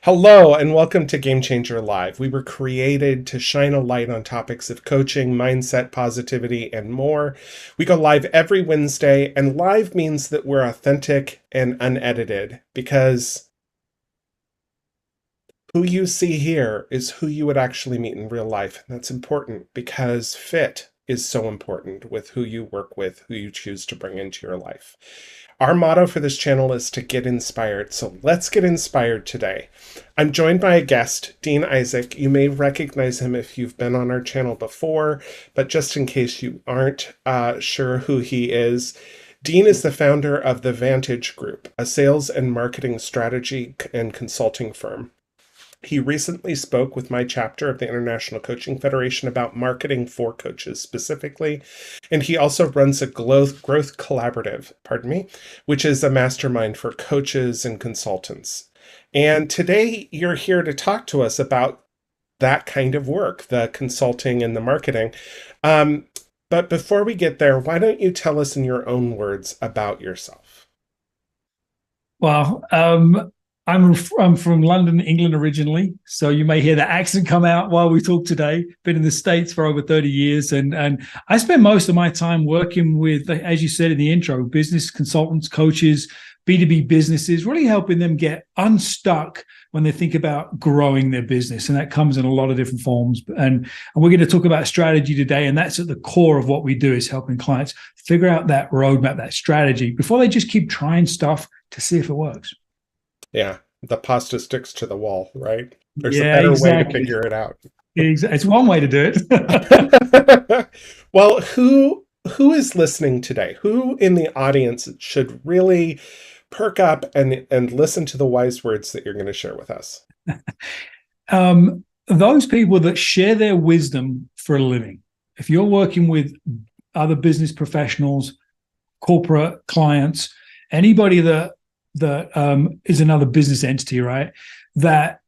Hello, and welcome to Game Changer Live. We were created to shine a light on topics of coaching, mindset, positivity, and more. We go live every Wednesday, and live means that we're authentic and unedited because who you see here is who you would actually meet in real life. And that's important because fit is so important with who you work with, who you choose to bring into your life. Our motto for this channel is to get inspired. So let's get inspired today. I'm joined by a guest, Dean Isaac. You may recognize him if you've been on our channel before, but just in case you aren't sure who he is, Dean is the founder of the Vantage Group, a sales and marketing strategy and consulting firm. He recently spoke with my chapter of the International Coaching Federation about marketing for coaches specifically. And he also runs a growth collaborative, which is a mastermind for coaches and consultants. And today you're here to talk to us about that kind of work, the consulting and the marketing. But before we get there, why don't you tell us in your own words about yourself? Well, I'm from London, England originally, so you may hear the accent come out while we talk today. Been in the States for over 30 years, and I spend most of my time working with, as you said in the intro, business consultants, coaches, B2B businesses, really helping them get unstuck when they think about growing their business. And that comes in a lot of different forms. And we're going to talk about strategy today, and that's at the core of what we do, is helping clients figure out that roadmap, that strategy, before they just keep trying stuff to see if it works. Yeah, the pasta sticks to the wall, right? There's Yeah, a better way to exactly. figure it out. It's one way to do it. Well, who is listening today? Who in the audience should really perk up and listen to the wise words that you're going to share with us? Those people that share their wisdom for a living. If you're working with other business professionals, corporate clients, anybody that is another business entity, right, that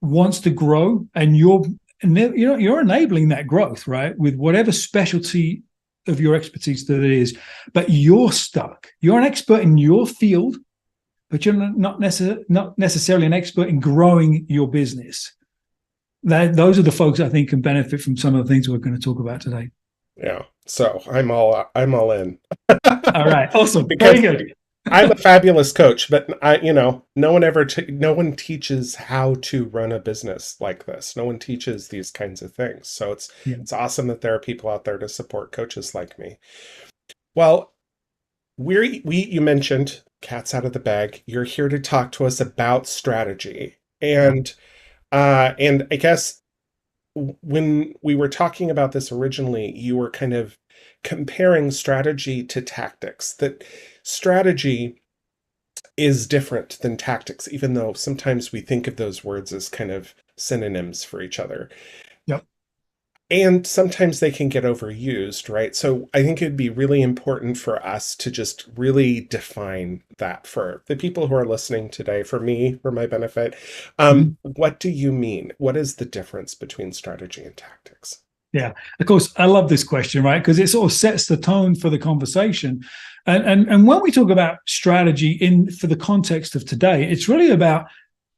wants to grow, and you're enabling that growth, right, with whatever specialty of your expertise that it is, but you're stuck. You're an expert in your field, but you're not necessarily an expert in growing your business. Those are the folks I think can benefit from some of the things we're going to talk about today. Yeah, so I'm all in. All right, awesome, very good. I'm a fabulous coach, but no one teaches how to run a business like this. No one teaches these kinds of things. So it's awesome that there are people out there to support coaches like me. Well, you mentioned cat's out of the bag. You're here to talk to us about strategy, and I guess when we were talking about this originally, you were kind of comparing strategy to tactics, that strategy is different than tactics, even though sometimes we think of those words as kind of synonyms for each other. Yep. And sometimes they can get overused, right? So I think it'd be really important for us to just really define that for the people who are listening today, for me, for my benefit. What do you mean? What is the difference between strategy and tactics? Yeah, of course, I love this question, right? Because it sort of sets the tone for the conversation. And when we talk about strategy for the context of today, it's really about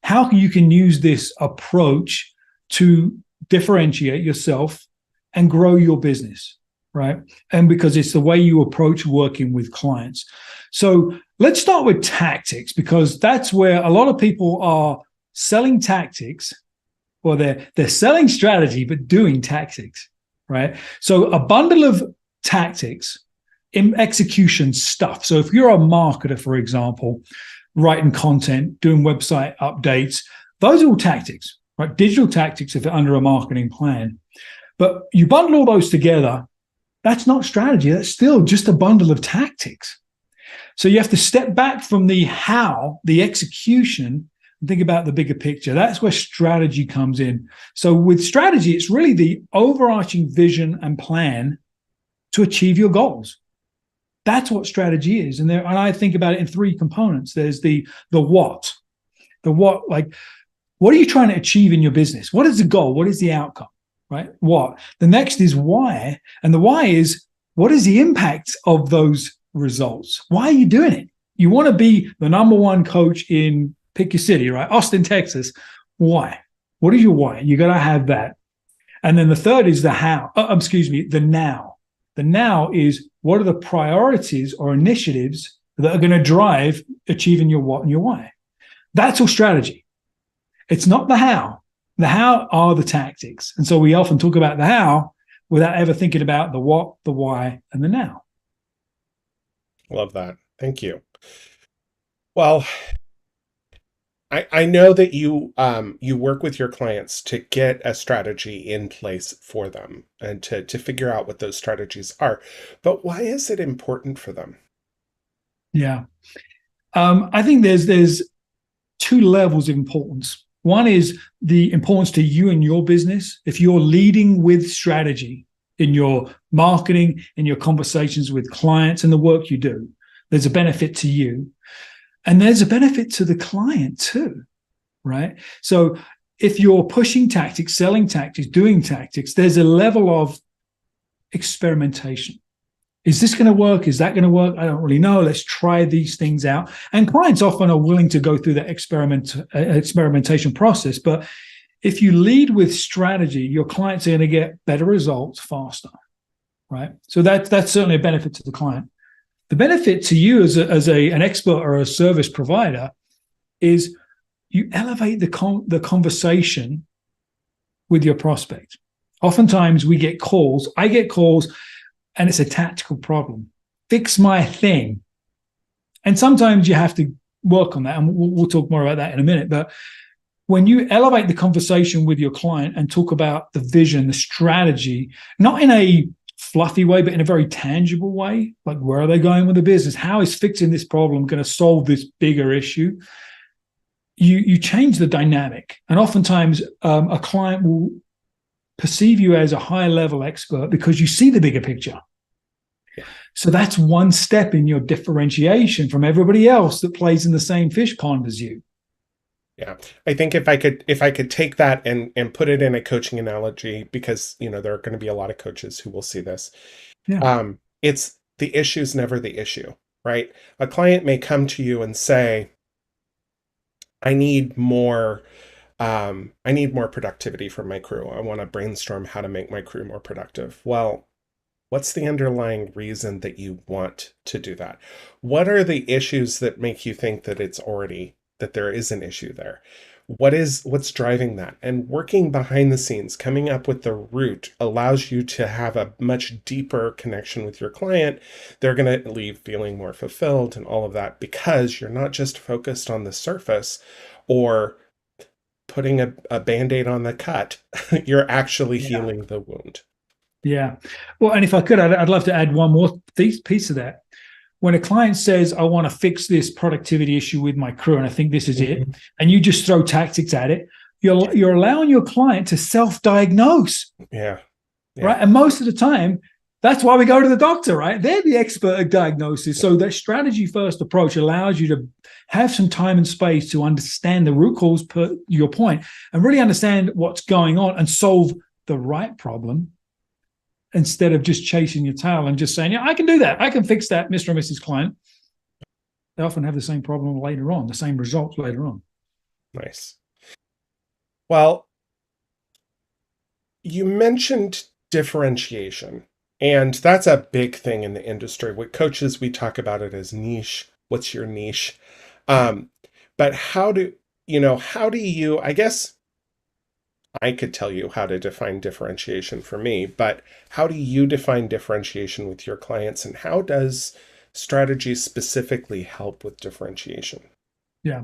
how you can use this approach to differentiate yourself and grow your business, right? And because it's the way you approach working with clients. So let's start with tactics, because that's where a lot of people are selling tactics. Well, they're selling strategy, but doing tactics, right? So a bundle of tactics in execution stuff. So if you're a marketer, for example, writing content, doing website updates, those are all tactics, right? Digital tactics if they're under a marketing plan. But you bundle all those together, that's not strategy. That's still just a bundle of tactics. So you have to step back from the how, the execution, think about the bigger picture. That's where strategy comes in. So with strategy, it's really the overarching vision and plan to achieve your goals. That's what strategy is. And I think about it in three components. There's the what. The what, like, what are you trying to achieve in your business? What is the goal? What is the outcome, right? What? The next is why. And the why is, what is the impact of those results? Why are you doing it? You want to be the number one coach in Pick your city, right? Austin, Texas. Why? What is your why? You got to have that. And then the third is the how. The now. The now is what are the priorities or initiatives that are going to drive achieving your what and your why. That's all strategy. It's not the how. The how are the tactics. And so we often talk about the how without ever thinking about the what, the why, and the now. Love that. Thank you. Well, I know that you work with your clients to get a strategy in place for them and to figure out what those strategies are. But why is it important for them? Yeah. I think there's two levels of importance. One is the importance to you and your business. If you're leading with strategy in your marketing, in your conversations with clients and the work you do, there's a benefit to you. And there's a benefit to the client too, right? So if you're pushing tactics, selling tactics, doing tactics, there's a level of experimentation. Is this going to work? Is that going to work? I don't really know. Let's try these things out. And clients often are willing to go through that experimentation process. But if you lead with strategy, your clients are going to get better results faster, right? So that's certainly a benefit to the client. The benefit to you as an expert or a service provider is you elevate the conversation with your prospect. Oftentimes we get calls. I get calls, and it's a tactical problem. Fix my thing. And sometimes you have to work on that, and we'll talk more about that in a minute. But when you elevate the conversation with your client and talk about the vision, the strategy, not in a fluffy way, but in a very tangible way, like where are they going with the business? How is fixing this problem going to solve this bigger issue? You change the dynamic. And oftentimes a client will perceive you as a high level expert because you see the bigger picture. Yeah. So that's one step in your differentiation from everybody else that plays in the same fish pond as you. Yeah. I think if I could take that and put it in a coaching analogy, because there are going to be a lot of coaches who will see this. Yeah. It's the issue's never the issue, right? A client may come to you and say, I need more productivity from my crew. I want to brainstorm how to make my crew more productive. Well, what's the underlying reason that you want to do that? What are the issues that make you think that that there is an issue there? What's driving that? And working behind the scenes, coming up with the root allows you to have a much deeper connection with your client. They're going to leave feeling more fulfilled and all of that because you're not just focused on the surface or putting a Band-Aid on the cut. You're actually healing the wound. Yeah. Well, and if I could, I'd love to add one more piece of that. When a client says, I want to fix this productivity issue with my crew, and I think this is it, and you just throw tactics at it, you're allowing your client to self-diagnose. Yeah. Right. And most of the time, that's why we go to the doctor, right? They're the expert at diagnosis. So that strategy first approach allows you to have some time and space to understand the root cause, per your point, and really understand what's going on and solve the right problem instead of just chasing your tail and just saying, yeah, I can do that. I can fix that, Mr. and Mrs. Client. They often have the same problem later on, the same results later on. Nice. Well, you mentioned differentiation. And that's a big thing in the industry. With coaches, we talk about it as niche. What's your niche? But how do you, I guess I could tell you how to define differentiation for me, but how do you define differentiation with your clients, and how does strategy specifically help with differentiation? Yeah.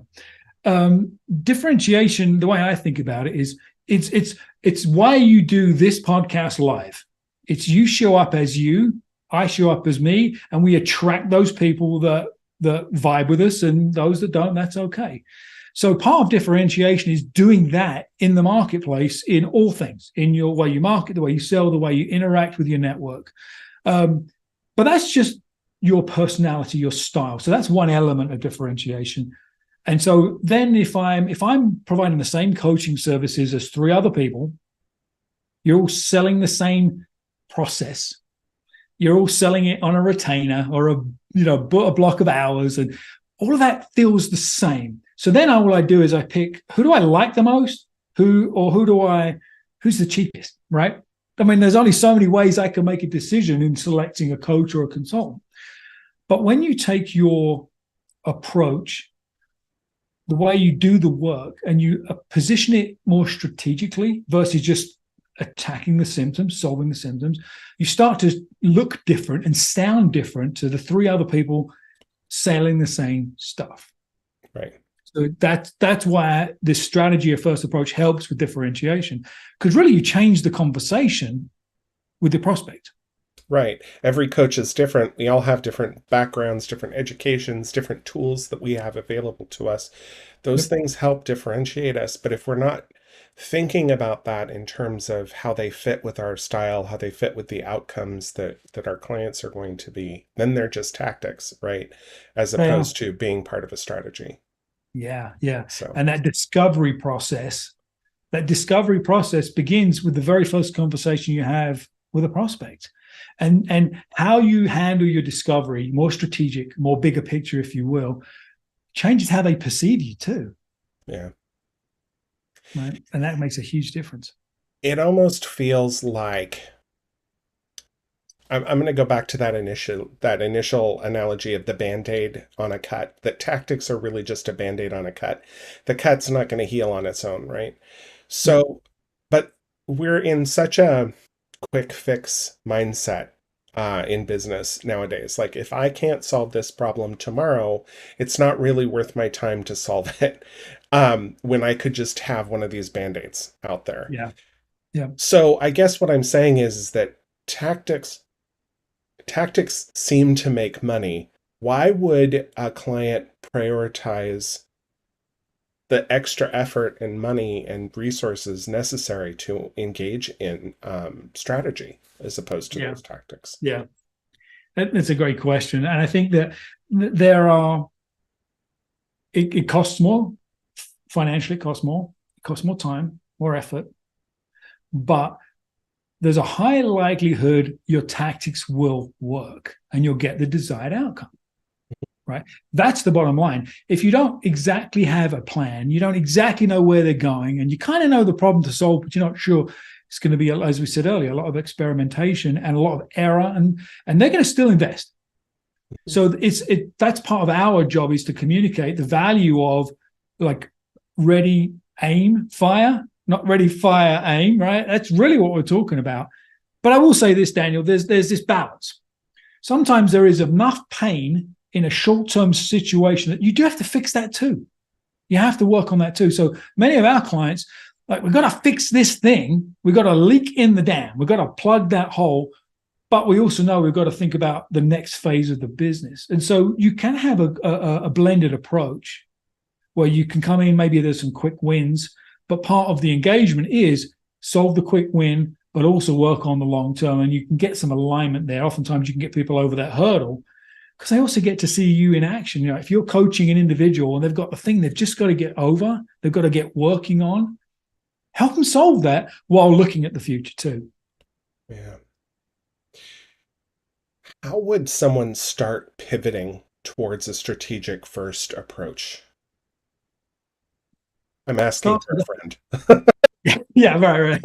Differentiation, the way I think about it is it's why you do this podcast live. It's you show up as you, I show up as me, and we attract those people that vibe with us, and those that don't, that's okay. So part of differentiation is doing that in the marketplace in all things, in your way you market, the way you sell, the way you interact with your network. But that's just your personality, your style. So that's one element of differentiation. And so then if I'm providing the same coaching services as three other people, you're all selling the same process. You're all selling it on a retainer or a block of hours, and all of that feels the same. So then all I do is I pick, who do I like the most? Who's the cheapest, right? I mean, there's only so many ways I can make a decision in selecting a coach or a consultant. But when you take your approach, the way you do the work, and you position it more strategically versus just attacking the symptoms, solving the symptoms, you start to look different and sound different to the three other people selling the same stuff. Right. So that's why this strategy or first approach helps with differentiation, because really you change the conversation with the prospect. Right. Every coach is different. We all have different backgrounds, different educations, different tools that we have available to us. Those things help differentiate us. But if we're not thinking about that in terms of how they fit with our style, how they fit with the outcomes that our clients are going to be, then they're just tactics, right? As opposed to being part of a strategy. Yeah. So, And that discovery process begins with the very first conversation you have with a prospect. And how you handle your discovery, more strategic, more bigger picture, if you will, changes how they perceive you too. yeah. Right. And that makes a huge difference. It almost feels like I'm going to go back to that initial analogy of the Band-Aid on a cut, that tactics are really just a Band-Aid on a cut. The cut's not going to heal on its own, right? So, but we're in such a quick fix mindset in business nowadays. Like, if I can't solve this problem tomorrow, it's not really worth my time to solve it when I could just have one of these Band-Aids out there. Yeah. So I guess what I'm saying is that tactics seem to make money. Why would a client prioritize the extra effort and money and resources necessary to engage in strategy as opposed to those tactics? Yeah, that's a great question. And I think that it costs more financially, it costs more time, more effort, but there's a high likelihood your tactics will work and you'll get the desired outcome, right? That's the bottom line. If you don't exactly have a plan, you don't exactly know where they're going, and you kind of know the problem to solve, but you're not sure, it's going to be, as we said earlier, a lot of experimentation and a lot of error, and they're going to still invest. So that's part of our job, is to communicate the value of, like, ready, aim, fire. Not ready, fire, aim, right? That's really what we're talking about. But I will say this, Daniel, there's this balance. Sometimes there is enough pain in a short-term situation that you do have to fix that too. You have to work on that too. So many of our clients, like, we've got to fix this thing. We've got a leak in the dam. We've got to plug that hole. But we also know we've got to think about the next phase of the business. And so you can have a blended approach where you can come in, maybe there's some quick wins, but part of the engagement is solve the quick win, but also work on the long term. And you can get some alignment there. Oftentimes you can get people over that hurdle because they also get to see you in action. You know, if you're coaching an individual and they've got the thing they've just got to get over, they've got to get working on, help them solve that while looking at the future too. Yeah. How would someone start pivoting towards a strategic first approach? I'm asking for a friend. Yeah, right.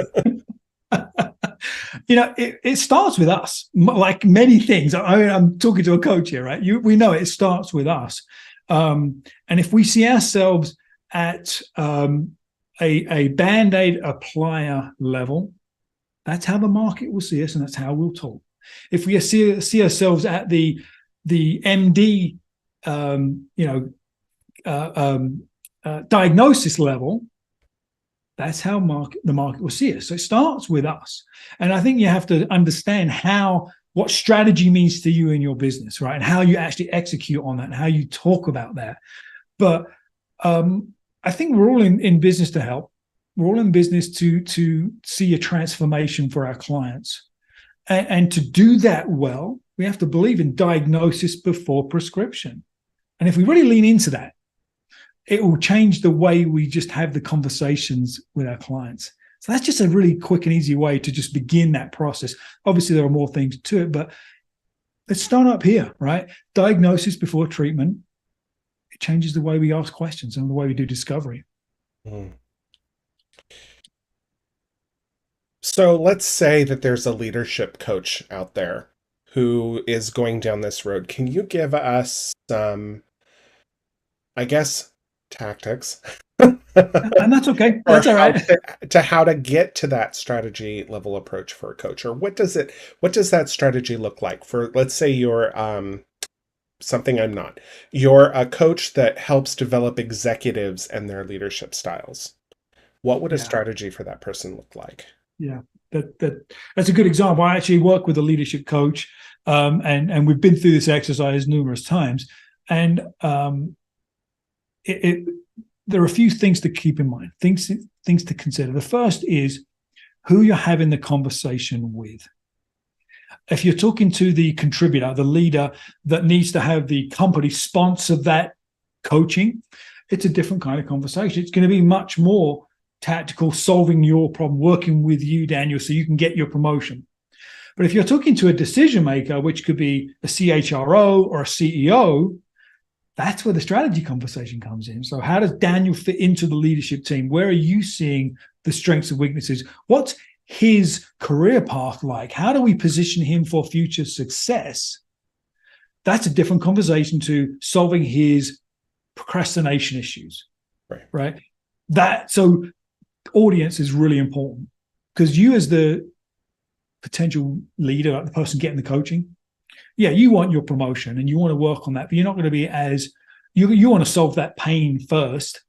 You know, it starts with us, like many things. I mean, I'm talking to a coach here, right? We know it starts with us. And if we see ourselves at a Band-Aid applier level, that's how the market will see us, and that's how we'll talk. If we see ourselves at the MD, diagnosis level, that's how the market will see us. So it starts with us. And I think you have to understand what strategy means to you in your business, right? And how you actually execute on that and how you talk about that. But I think we're all in business to help. We're all in business to see a transformation for our clients. And to do that well, we have to believe in diagnosis before prescription. And if we really lean into that, it will change the way we just have the conversations with our clients. So that's just a really quick and easy way to just begin that process. Obviously, there are more things to it, but let's start up here, right? Diagnosis before treatment. changes the way we ask questions and the way we do discovery. Mm. So let's say that there's a leadership coach out there who is going down this road. Can you give us some, I guess, tactics And that's okay. or That's all how right. to how to get to that strategy level approach for a coach? Or what does that strategy look like for, let's say you're something I'm not. You're a coach that helps develop executives and their leadership styles. What would a Yeah. strategy for that person look like? Yeah. That's a good example. I actually work with a leadership coach, and we've been through this exercise numerous times. And there are a few things to keep in mind, things to consider. The first is who you're having the conversation with. If you're talking to the contributor, the leader that needs to have the company sponsor that coaching, it's a different kind of conversation. It's going to be much more tactical, solving your problem, working with you, Daniel, so you can get your promotion. But if you're talking to a decision maker, which could be a CHRO or a CEO, that's where the strategy conversation comes in. So how does Daniel fit into the leadership team? Where are you seeing the strengths and weaknesses? What's his career path like? How do we position him for future success? That's a different conversation to solving his procrastination issues, right? So audience is really important, because you as the potential leader, like the person getting the coaching, yeah, you want your promotion and you want to work on that, but you're not going to be you want to solve that pain first.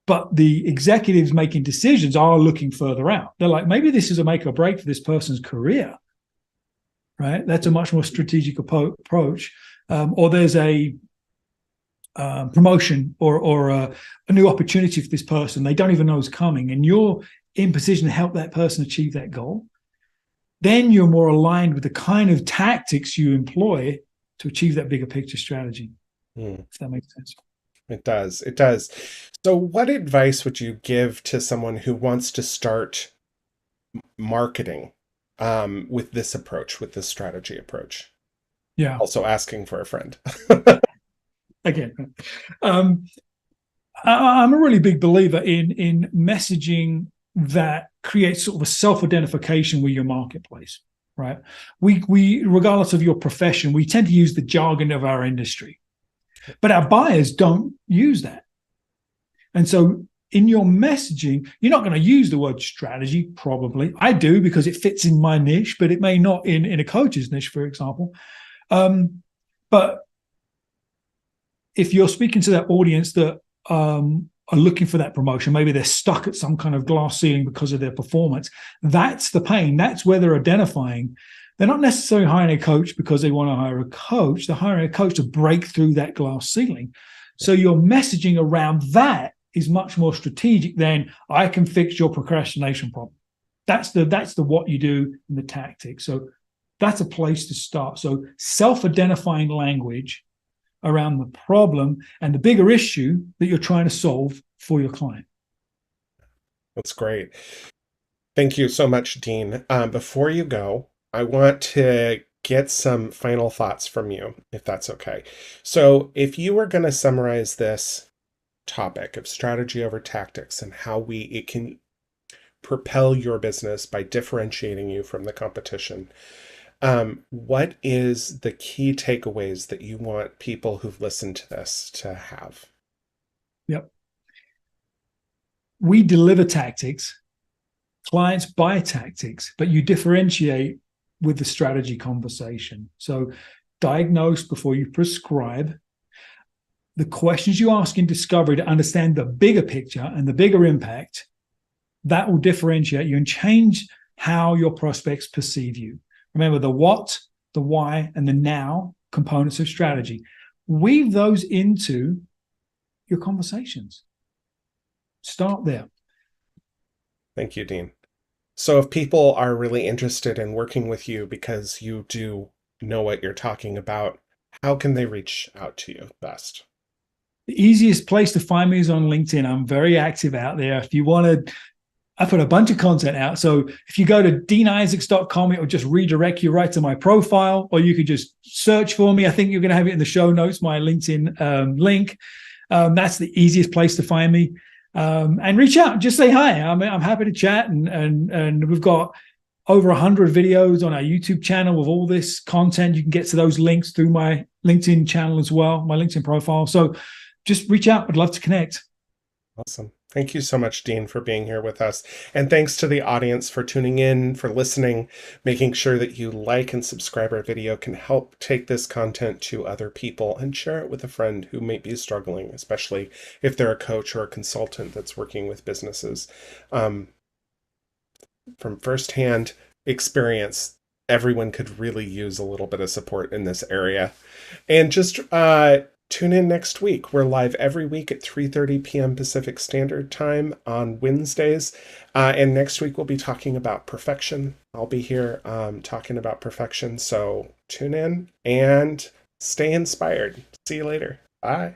But the executives making decisions are looking further out. They're like, maybe this is a make or break for this person's career, right? That's a much more strategic approach. Or there's a promotion or a new opportunity for this person they don't even know is coming, and you're in position to help that person achieve that goal. Then you're more aligned with the kind of tactics you employ to achieve that bigger picture strategy. If that makes sense. It does. It does. So what advice would you give to someone who wants to start marketing with this approach, with this strategy approach? Yeah. Also asking for a friend. Again, I'm a really big believer in messaging that creates sort of a self-identification with your marketplace, right? We regardless of your profession, we tend to use the jargon of our industry, but our buyers don't use that. And so in your messaging, you're not going to use the word strategy, probably. I do, because it fits in my niche, but it may not in a coach's niche, for example. But if you're speaking to that audience that are looking for that promotion, maybe they're stuck at some kind of glass ceiling because of their performance, that's the pain. That's where they're identifying. They're not necessarily hiring a coach because they want to hire a coach. They're hiring a coach to break through that glass ceiling. So your messaging around that is much more strategic than I can fix your procrastination problem. That's the what you do in the tactic. So that's a place to start. So self-identifying language around the problem and the bigger issue that you're trying to solve for your client. That's great. Thank you so much, Dean. Before you go, I want to get some final thoughts from you, if that's okay. So if you were going to summarize this topic of strategy over tactics and how it can propel your business by differentiating you from the competition, what is the key takeaways that you want people who've listened to this to have? Yep. We deliver tactics, clients buy tactics, but you differentiate with the strategy conversation. So diagnose before you prescribe. The questions you ask in discovery to understand the bigger picture and the bigger impact, that will differentiate you and change how your prospects perceive you. Remember the what, the why, and the now components of strategy. Weave those into your conversations. Start there. Thank you, Dean. So if people are really interested in working with you because you do know what you're talking about, how can they reach out to you best? The easiest place to find me is on LinkedIn. I'm very active out there. If you want to I put a bunch of content out. So if you go to deanisaacs.com, it will just redirect you right to my profile, or you could just search for me. I think you're going to have it in the show notes, my LinkedIn link. That's the easiest place to find me. And reach out, just say hi. I'm happy to chat, and we've got over 100 videos on our YouTube channel with all this content. You can get to those links through my LinkedIn channel as well, my LinkedIn profile. So just reach out. I'd love to connect. Awesome. Thank you so much, Dean, for being here with us. And thanks to the audience for tuning in, for listening. Making sure that you like and subscribe our video can help take this content to other people, and share it with a friend who may be struggling, especially if they're a coach or a consultant that's working with businesses. From firsthand experience, everyone could really use a little bit of support in this area. And just tune in next week. We're live every week at 3:30 p.m. Pacific Standard Time on Wednesdays. And next week we'll be talking about perfection. I'll be here talking about perfection. So tune in and stay inspired. See you later. Bye.